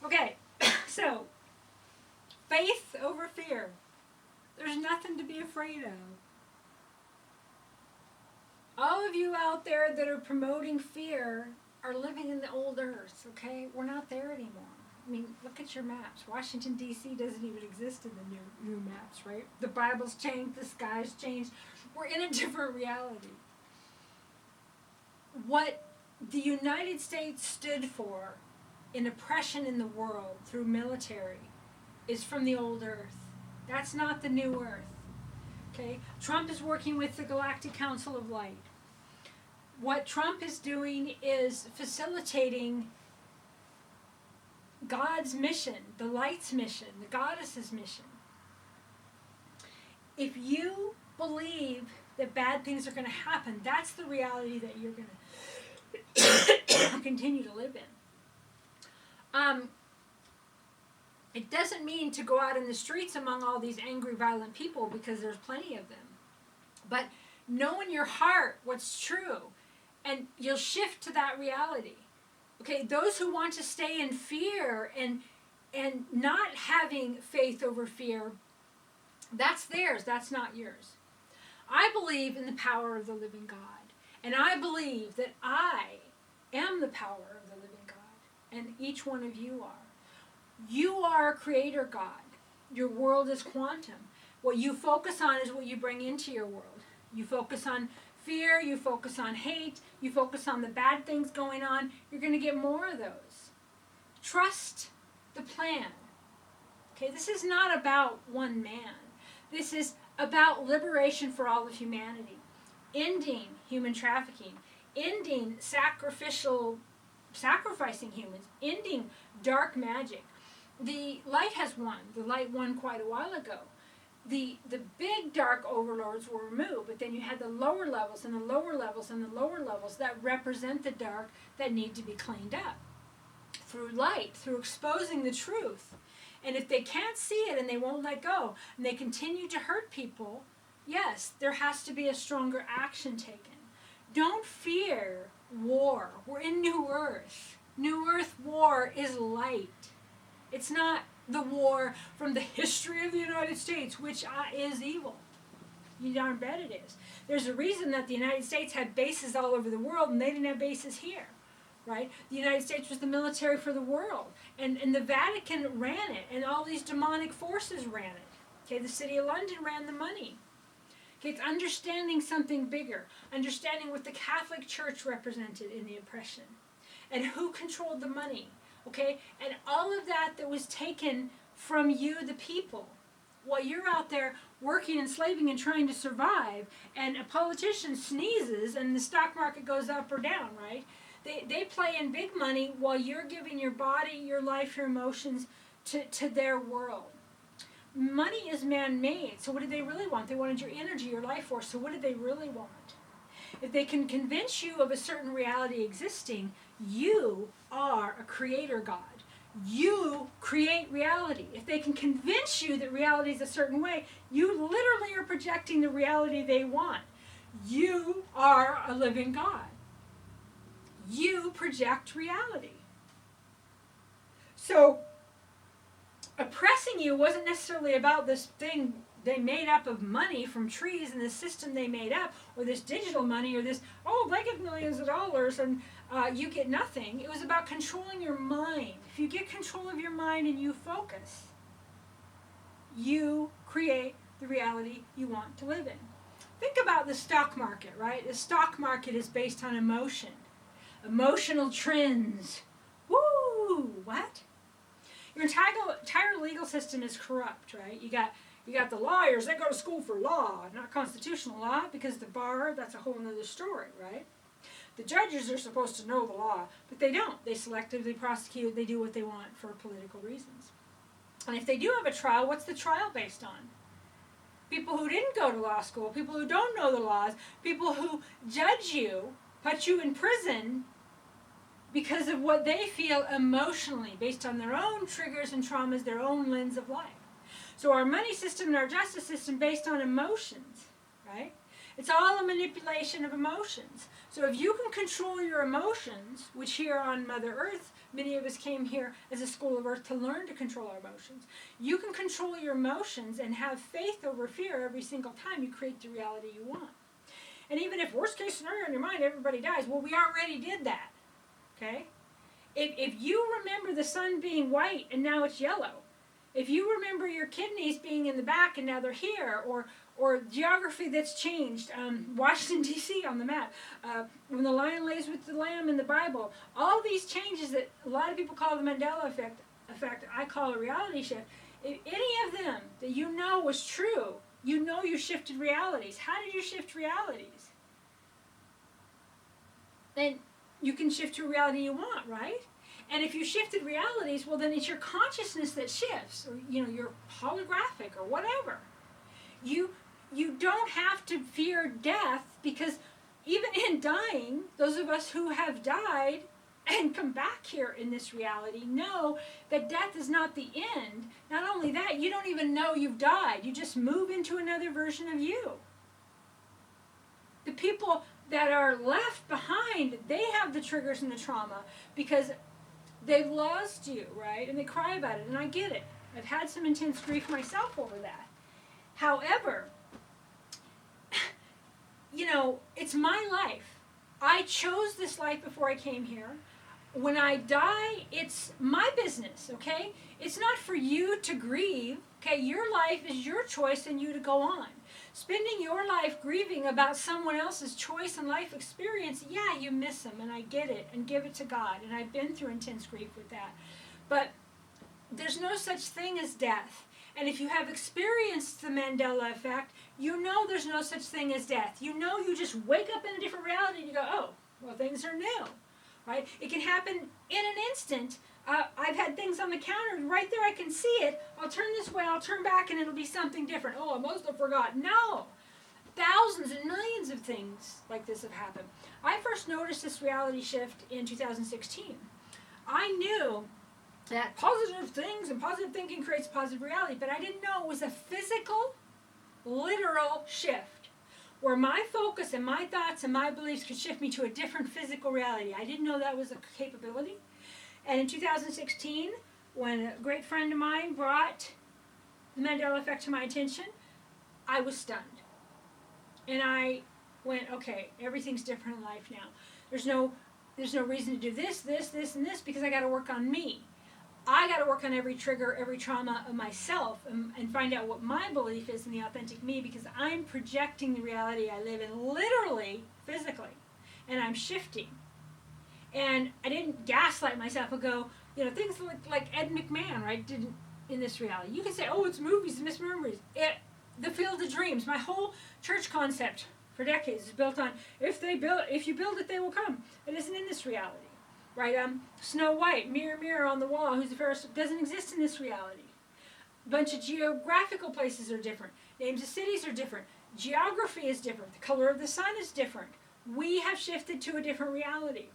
Okay, so faith over fear. There's nothing to be afraid of. All of you out there that are promoting fear are living in the old earth, okay? We're not there anymore. I mean, look at your maps. Washington, D.C. doesn't even exist in the new maps, right? The Bible's changed, the sky's changed. We're in a different reality. What the United States stood for in oppression in the world through military is from the old earth. That's not the new earth. Okay? Trump is working with the Galactic Council of Light. What Trump is doing is facilitating God's mission, the light's mission, the goddess's mission. If you believe that bad things are going to happen, that's the reality that you're going to continue to live in. It doesn't mean to go out in the streets among all these angry, violent people, because there's plenty of them. But know in your heart what's true, and you'll shift to that reality. Okay, those who want to stay in fear and not having faith over fear, that's theirs, that's not yours. I believe in the power of the living God, and I believe that I am the power of the living God, and each one of you are. You are a creator God. Your world is quantum. What you focus on is what you bring into your world. You focus on fear, you focus on hate, you focus on the bad things going on, you're going to get more of those. Trust the plan. Okay, this is not about one man. This is about liberation for all of humanity. Ending human trafficking. Ending sacrificing humans. Ending dark magic. The light has won. The light won quite a while ago. The big dark overlords were removed, but then you had the lower levels and the lower levels and the lower levels that represent the dark that need to be cleaned up through light, through exposing the truth. And if they can't see it and they won't let go and they continue to hurt people, yes, there has to be a stronger action taken. Don't fear war. We're in New Earth. New Earth war is light. It's not the war from the history of the United States, which is evil. You darn bet it is. There's a reason that the United States had bases all over the world and they didn't have bases here, right? The United States was the military for the world, and the Vatican ran it, and all these demonic forces ran it. Okay, the City of London ran the money. Okay, it's understanding something bigger, understanding what the Catholic Church represented in the oppression, and who controlled the money. Okay, and all of that was taken from you, the people, while you're out there working and slaving and trying to survive, and a politician sneezes and the stock market goes up or down, right? They play in big money while you're giving your body, your life, your emotions to their world. Money is man-made, so what did they really want? They wanted your energy, your life force, so what did they really want? If they can convince you of a certain reality existing, you are a creator God. You create reality. If they can convince you that reality is a certain way, you literally are projecting the reality they want. You are a living God. You project reality. So, oppressing you wasn't necessarily about this thing they made up of money from trees and the system they made up, or this digital money, or this, they get millions of dollars and you get nothing. It was about controlling your mind. If you get control of your mind and you focus, you create the reality you want to live in. Think about the stock market, right? The stock market is based on emotion. Emotional trends. Woo! What? Your entire legal system is corrupt, right? You got the lawyers, they go to school for law, not constitutional law, because the bar, that's a whole other story, right? The judges are supposed to know the law, but they don't. They selectively prosecute, they do what they want for political reasons. And if they do have a trial, what's the trial based on? People who didn't go to law school, people who don't know the laws, people who judge you, put you in prison because of what they feel emotionally, based on their own triggers and traumas, their own lens of life. So our money system and our justice system based on emotions, right? It's all a manipulation of emotions. So if you can control your emotions, which here on Mother Earth many of us came here as a school of earth to learn to control our emotions. You can control your emotions and have faith over fear every single time you create the reality you want. And even if worst case scenario in your mind, everybody dies, well, we already did that, okay? If you remember the sun being white and now it's yellow, if you remember your kidneys being in the back and now they're here, or geography that's changed, Washington, D.C. on the map, when the lion lays with the lamb in the Bible, all these changes that a lot of people call the Mandela effect, I call a reality shift. If any of them that you know was true, you know you shifted realities. How did you shift realities? Then you can shift to a reality you want, right? And if you shifted realities, well, then it's your consciousness that shifts, or you're holographic or whatever. You don't have to fear death, because even in dying, those of us who have died and come back here in this reality know that death is not the end. Not only that, you don't even know you've died. You just move into another version of you. The people that are left behind, they have the triggers and the trauma because they've lost you, right? And they cry about it, and I get it. I've had some intense grief myself over that. However, it's my life. I chose this life before I came here. When I die, it's my business, okay? It's not for you to grieve, okay? Your life is your choice and you to go on. Spending your life grieving about someone else's choice and life experience, yeah, you miss them, and I get it, and give it to God. And I've been through intense grief with that. But there's no such thing as death. And if you have experienced the Mandela effect, you know there's no such thing as death. You know you just wake up in a different reality and you go, oh, well, things are new, right? It can happen in an instant. I've had things on the counter, right there I can see it. I'll turn this way, I'll turn back, and it'll be something different. Oh, I must have forgotten. No. Thousands and millions of things like this have happened. I first noticed this reality shift in 2016. I knew that positive things and positive thinking creates positive reality, but I didn't know it was a physical, literal shift where my focus and my thoughts and my beliefs could shift me to a different physical reality. I didn't know that was a capability. And in 2016, when a great friend of mine brought the Mandela effect to my attention, I was stunned. And I went, okay, everything's different in life now. There's no reason to do this, and this, because I got to work on me. I got to work on every trigger, every trauma of myself, and find out what my belief is in the authentic me, because I'm projecting the reality I live in, literally, physically, and I'm shifting. And I didn't gaslight myself and go, things like Ed McMahon, right, didn't in this reality. You can say, oh, it's movies and mismemories. The Field of Dreams, my whole church concept for decades is built on, if you build it, they will come. It isn't in this reality. Right, Snow White, mirror, mirror on the wall, who's the fairest, doesn't exist in this reality. A bunch of geographical places are different. Names of cities are different. Geography is different. The color of the sun is different. We have shifted to a different reality.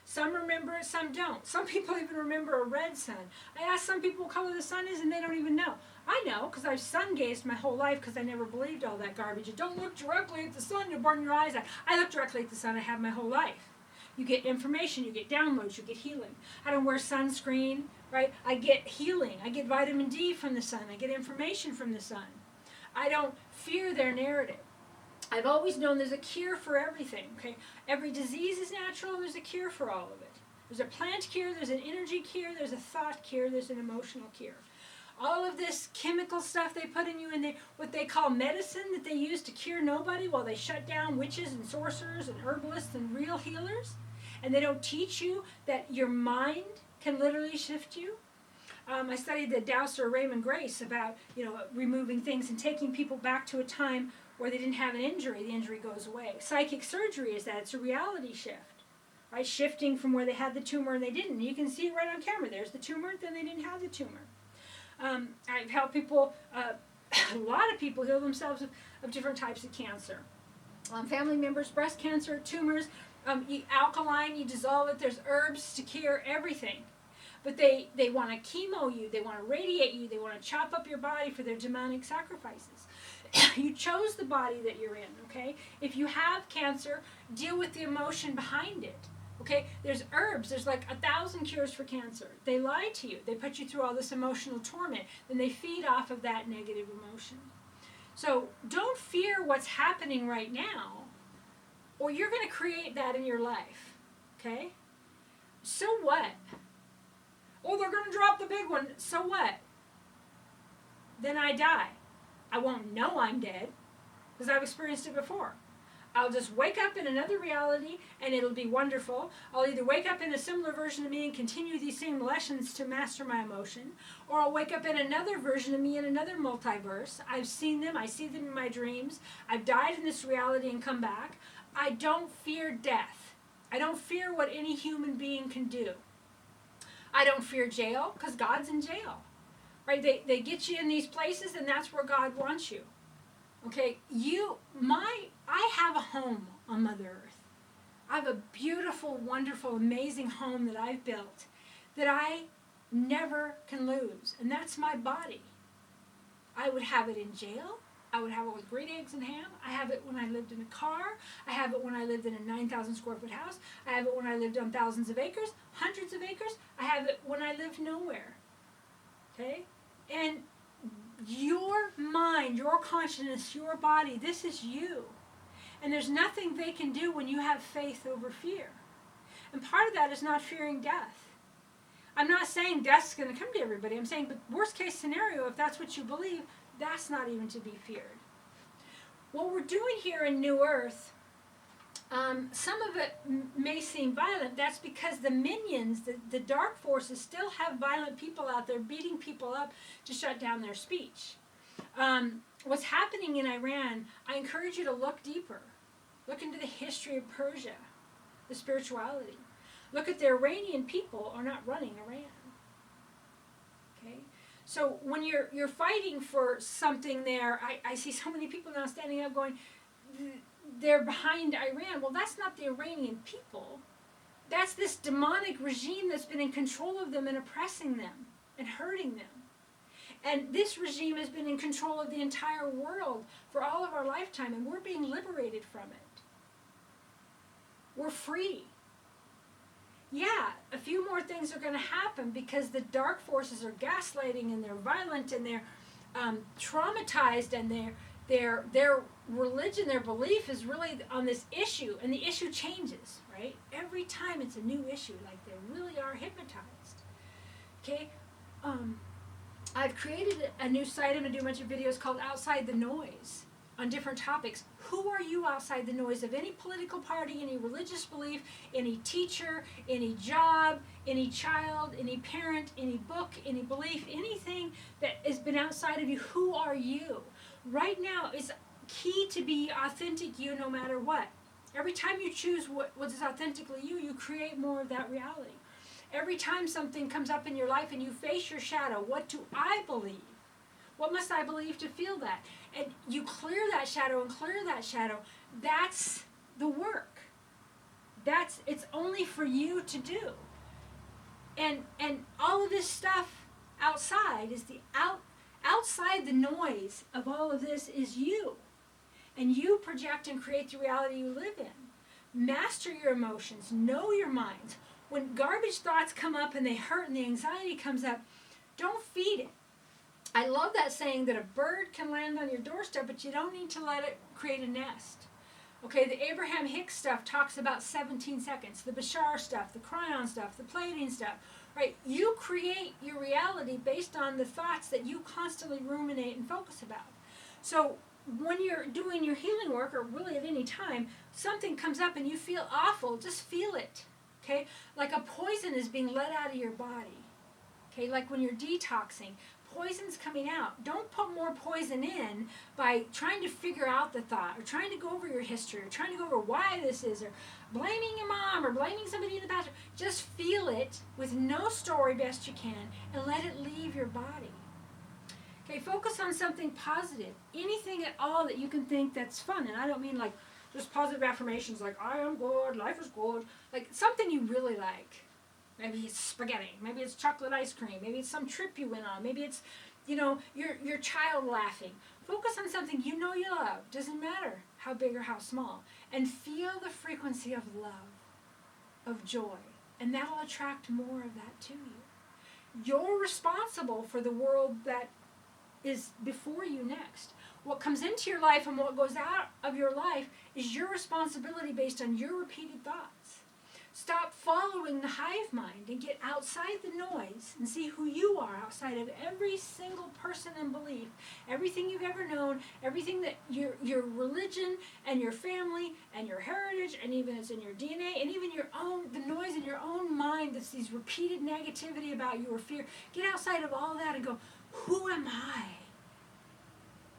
Some remember it, some don't. Some people even remember a red sun. I ask some people what color the sun is, and they don't even know. I know, because I've sun-gazed my whole life, because I never believed all that garbage. You don't look directly at the sun, you'll burn your eyes out. I look directly at the sun, I have my whole life. You get information, you get downloads, you get healing. I don't wear sunscreen, right? I get healing. I get vitamin D from the sun. I get information from the sun. I don't fear their narrative. I've always known there's a cure for everything, okay? Every disease is natural, and there's a cure for all of it. There's a plant cure, there's an energy cure, there's a thought cure, there's an emotional cure. All of this chemical stuff they put in you, and what they call medicine that they use to cure nobody while they shut down witches and sorcerers and herbalists and real healers, and they don't teach you that your mind can literally shift you. I studied the Dowser Raymond Grace about removing things and taking people back to a time where they didn't have an injury. The injury goes away. Psychic surgery is that. It's a reality shift, right? Shifting from where they had the tumor and they didn't. You can see it right on camera. There's the tumor, then they didn't have the tumor. I've helped people, a lot of people heal themselves of different types of cancer. Family members, breast cancer, tumors, alkaline, you dissolve it. There's herbs to cure everything. But they want to chemo you, they want to radiate you, they want to chop up your body for their demonic sacrifices. You chose the body that you're in, okay? If you have cancer, deal with the emotion behind it. Okay, there's herbs, there's like 1,000 cures for cancer. They lie to you. They put you through all this emotional torment. Then they feed off of that negative emotion. So don't fear what's happening right now, or you're going to create that in your life. Okay? So what? Oh, they're going to drop the big one. So what? Then I die. I won't know I'm dead because I've experienced it before. I'll just wake up in another reality and it'll be wonderful. I'll either wake up in a similar version of me and continue these same lessons to master my emotion, or I'll wake up in another version of me in another multiverse. I've seen them. I see them in my dreams. I've died in this reality and come back. I don't fear death. I don't fear what any human being can do. I don't fear jail because God's in jail. Right? They get you in these places and that's where God wants you. Okay, I have a home on Mother Earth. I have a beautiful, wonderful, amazing home that I've built that I never can lose, and that's my body. I would have it in jail. I would have it with green eggs and ham. I have it when I lived in a car. I have it when I lived in a 9,000 square foot house. I have it when I lived on thousands of acres, hundreds of acres. I have it when I lived nowhere. Okay? And your mind, your consciousness, your body, this is you. And there's nothing they can do when you have faith over fear. And part of that is not fearing death. I'm not saying death's going to come to everybody. I'm saying, but worst case scenario, if that's what you believe, that's not even to be feared. What we're doing here in New Earth, some of it may seem violent. That's because the minions, the dark forces, still have violent people out there beating people up to shut down their speech. What's happening in Iran, I encourage you to look deeper. Look into the history of Persia, the spirituality. Look at the Iranian people are not running Iran. Okay? So when you're fighting for something there, I see so many people now standing up going, they're behind Iran. Well, that's not the Iranian people. That's this demonic regime that's been in control of them and oppressing them and hurting them. And this regime has been in control of the entire world for all of our lifetime, and we're being liberated from it. We're free. Yeah, a few more things are going to happen because the dark forces are gaslighting and they're violent and they're traumatized, and their religion, their belief is really on this issue, and the issue changes, right? Every time it's a new issue, like they really are hypnotized. Okay? I've created a new site. I'm going to do a bunch of videos called Outside the Noise on different topics. Who are you outside the noise of any political party, any religious belief, any teacher, any job, any child, any parent, any book, any belief, anything that has been outside of you? Who are you? Right now, it's key to be authentic you no matter what. Every time you choose what is authentically you, you create more of that reality. Every time something comes up in your life and you face your shadow, what do I believe? What must I believe to feel that? And you clear that shadow and clear that shadow. That's the work. It's only for you to do. And all of this stuff outside is outside the noise of all of this is you. And you project and create the reality you live in. Master your emotions. Know your minds. When garbage thoughts come up and they hurt and the anxiety comes up, don't feed it. I love that saying that a bird can land on your doorstep, but you don't need to let it create a nest. Okay, the Abraham Hicks stuff talks about 17 seconds. The Bashar stuff, the Cryon stuff, the Pleiadian stuff. Right? You create your reality based on the thoughts that you constantly ruminate and focus about. So when you're doing your healing work, or really at any time, something comes up and you feel awful, just feel it. Okay? Like a poison is being let out of your body. Okay? Like when you're detoxing, poison's coming out. Don't put more poison in by trying to figure out the thought, or trying to go over your history, or trying to go over why this is, or blaming your mom, or blaming somebody in the past. Just feel it with no story best you can, and let it leave your body. Okay, focus on something positive. Anything at all that you can think that's fun. And I don't mean like just positive affirmations like, I am good, life is good. Like something you really like. Maybe it's spaghetti. Maybe it's chocolate ice cream. Maybe it's some trip you went on. Maybe it's, your child laughing. Focus on something you know you love. Doesn't matter how big or how small. And feel the frequency of love. of joy, and that'll attract more of that to you. You're responsible for the world that is before you next. What comes into your life and what goes out of your life is your responsibility based on your repeated thoughts. Stop following the hive mind and get outside the noise and see who you are outside of every single person and belief, everything you've ever known, everything that your religion and your family and your heritage, and even it's in your DNA, and even your own, the noise in your own mind that's these repeated negativity about you or fear. Get outside of all that and go, who am I?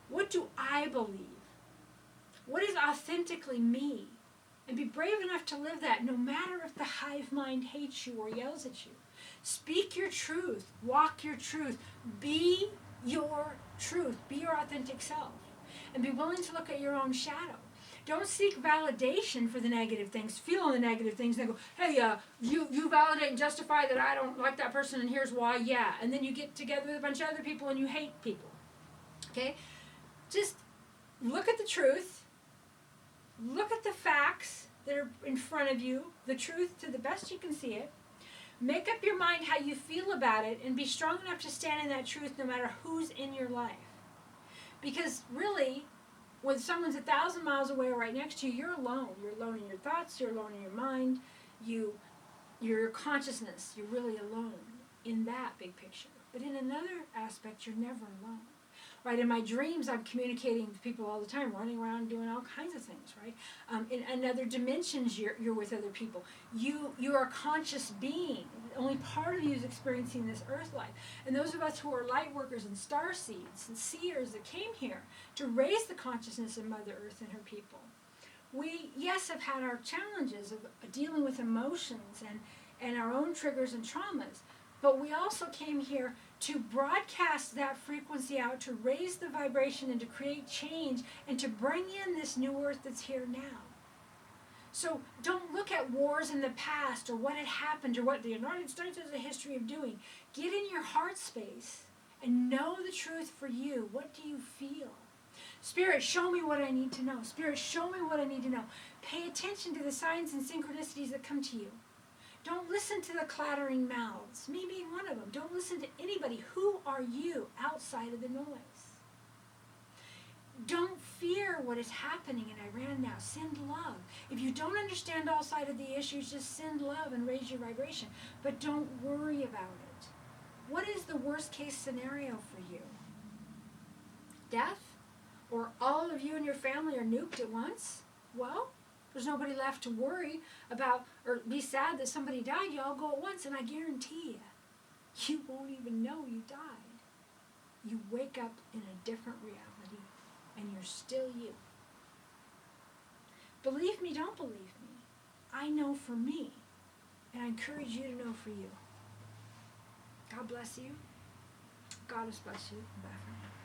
What do I believe? What is authentically me? And be brave enough to live that no matter if the hive mind hates you or yells at you. Speak your truth. Walk your truth. Be your truth. Be your authentic self. And be willing to look at your own shadow. Don't seek validation for the negative things. Feel the negative things and go, hey, you validate and justify that I don't like that person and here's why, yeah. And then you get together with a bunch of other people and you hate people. Okay? Just look at the truth. Look at the facts that are in front of you, the truth to the best you can see it. Make up your mind how you feel about it and be strong enough to stand in that truth no matter who's in your life. Because really, when someone's 1,000 miles away or right next to you, you're alone. You're alone in your thoughts, you're alone in your mind, your consciousness, you're really alone in that big picture. But in another aspect, you're never alone. Right, in my dreams, I'm communicating with people all the time, running around doing all kinds of things, right? In other dimensions, you're with other people. You are a conscious being. Only part of you is experiencing this earth life. And those of us who are light workers and star seeds and seers that came here to raise the consciousness of Mother Earth and her people, we, yes, have had our challenges of dealing with emotions and our own triggers and traumas, but we also came here to broadcast that frequency out, to raise the vibration and to create change and to bring in this new earth that's here now. So don't look at wars in the past or what had happened or what the United States has a history of doing. Get in your heart space and know the truth for you. What do you feel? Spirit, show me what I need to know. Spirit, show me what I need to know. Pay attention to the signs and synchronicities that come to you. Don't listen to the clattering mouths, me being one of them. Don't listen to anybody. Who are you outside of the noise? Don't fear what is happening in Iran now. Send love. If you don't understand all sides of the issues, just send love and raise your vibration. But don't worry about it. What is the worst case scenario for you? Death? Or all of you and your family are nuked at once? Well, there's nobody left to worry about or be sad that somebody died. You all go at once, and I guarantee you won't even know you died. You wake up in a different reality, and you're still you. Believe me, don't believe me. I know for me, and I encourage you to know for you. God bless you. God has blessed you. Bye for now.